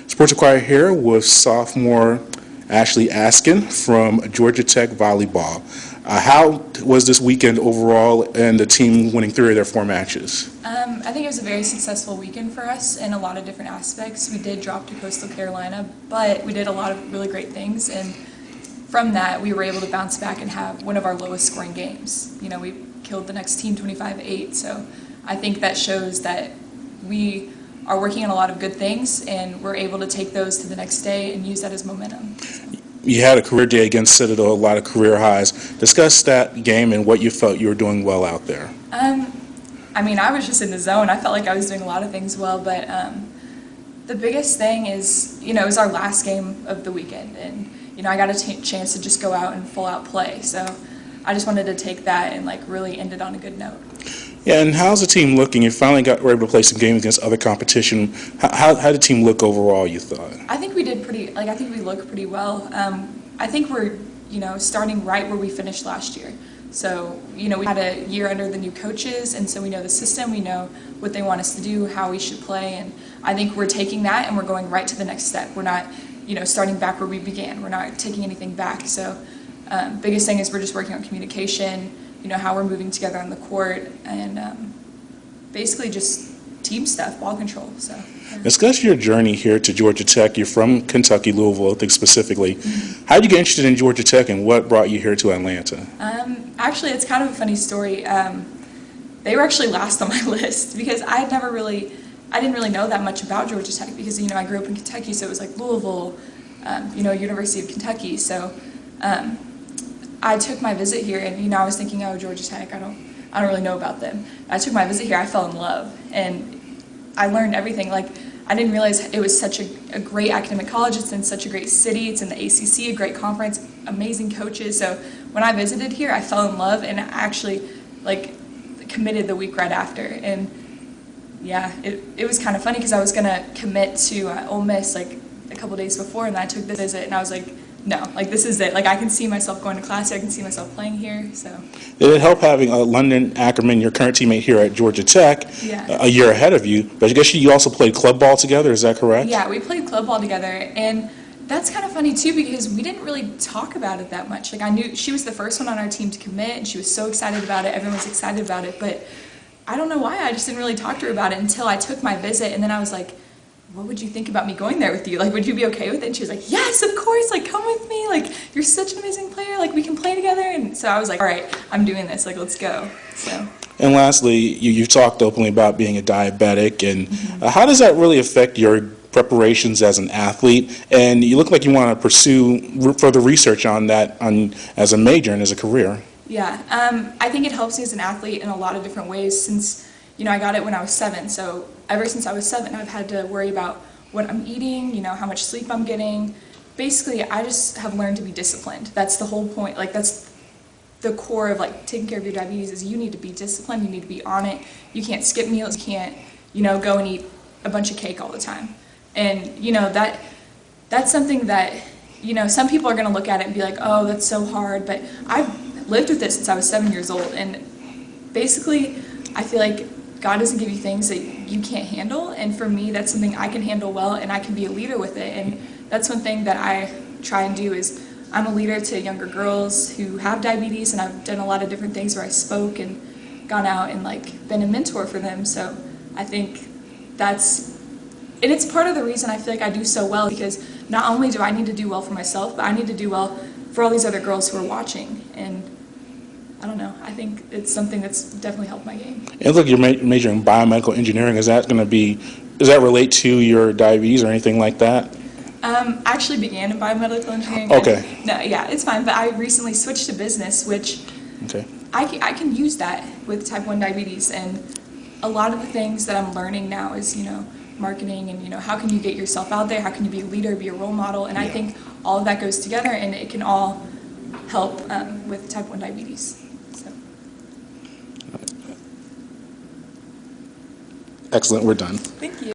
Sports Inquirer here with sophomore Ashley Askin from Georgia Tech Volleyball. How was this weekend overall and the team winning 3 of their 4 matches? I think it was a very successful weekend for us in a lot of different aspects. We did drop to Coastal Carolina, but we did a lot of really great things, and from that we were able to bounce back and have one of our lowest scoring games. You know, we killed the next team 25-8, so I think that shows that we are working on a lot of good things and we're able to take those to the next day and use that as momentum. You had a career day against Citadel, a lot of career highs. Discuss that game and what you felt you were doing well out there. I mean, I was just in the zone. I felt like I was doing a lot of things well, but the biggest thing is, you know, it was our last game of the weekend, and, you know, I got a chance to just go out and full out play. So I just wanted to take that and, like, really end it on a good note. Yeah, and how's the team looking? You finally were able to play some games against other competition. How did the team look overall, you thought? I think we did I think we look pretty well. I think we're, you know, starting right where we finished last year. So, you know, we had a year under the new coaches, and so we know the system, we know what they want us to do, how we should play, and I think we're taking that and we're going right to the next step. We're not, you know, starting back where we began. We're not taking anything back. So, biggest thing is we're just working on communication, you know, how we're moving together on the court, and basically just team stuff, ball control. So, yeah. Discuss your journey here to Georgia Tech. You're from Kentucky, Louisville, I think specifically. Mm-hmm. How did you get interested in Georgia Tech, and what brought you here to Atlanta? Actually, it's kind of a funny story. They were actually last on my list because I didn't really know that much about Georgia Tech because, you know, I grew up in Kentucky, so it was like Louisville, you know, University of Kentucky. So I took my visit here, and, you know, I was thinking, oh, Georgia Tech, I don't really know about them. I took my visit here, I fell in love, and I learned everything. Like, I didn't realize it was such a great academic college. It's in such a great city. It's in the ACC, a great conference, amazing coaches. So when I visited here, I fell in love, and I actually, like, committed the week right after. And yeah, it was kind of funny because I was gonna commit to Ole Miss like a couple days before, and then I took the visit, and I was like, no, like, this is it. Like, I can see myself going to class. I can see myself playing here. So did it help having London Ackerman, your current teammate here at Georgia Tech, a year ahead of you? But I guess you also played club ball together. Is that correct? Yeah, we played club ball together, and that's kind of funny too because we didn't really talk about it that much. Like, I knew she was the first one on our team to commit, and she was so excited about it. Everyone was excited about it, but I don't know why. I just didn't really talk to her about it until I took my visit, and then I was like, what would you think about me going there with you? Like, would you be okay with it? And she was like, yes, of course, like, come with me. Like, you're such an amazing player. Like, we can play together. And so I was like, all right, I'm doing this. Like, let's go. So. And lastly, you've talked openly about being a diabetic, and how does that really affect your preparations as an athlete? And you look like you want to pursue further research on that as a major and as a career. Yeah, I think it helps me as an athlete in a lot of different ways since, you know, I got it when I was 7. So ever since I was 7, I've had to worry about what I'm eating, you know, how much sleep I'm getting. Basically, I just have learned to be disciplined. That's the whole point. Like, that's the core of, like, taking care of your diabetes is you need to be disciplined. You need to be on it. You can't skip meals. You can't, you know, go and eat a bunch of cake all the time. And, you know, that's something that, you know, some people are going to look at it and be like, oh, that's so hard. But I've lived with it since I was 7 years old. And basically, I feel like God doesn't give you things that you can't handle, and for me, that's something I can handle well, and I can be a leader with it. And that's one thing that I try and do is I'm a leader to younger girls who have diabetes, and I've done a lot of different things where I spoke and gone out and, like, been a mentor for them. So I think and it's part of the reason I feel like I do so well, because not only do I need to do well for myself, but I need to do well for all these other girls who are watching. And I don't know. I think it's something that's definitely helped my game. And look, you're majoring in Biomedical Engineering. Does that relate to your diabetes or anything like that? I actually began in Biomedical Engineering. Okay. No, yeah, it's fine. But I recently switched to business, which I can use that with type 1 diabetes. And a lot of the things that I'm learning now is, you know, marketing and, you know, how can you get yourself out there? How can you be a leader, be a role model? And I think all of that goes together, and it can all help with type 1 diabetes. Excellent. We're done. Thank you.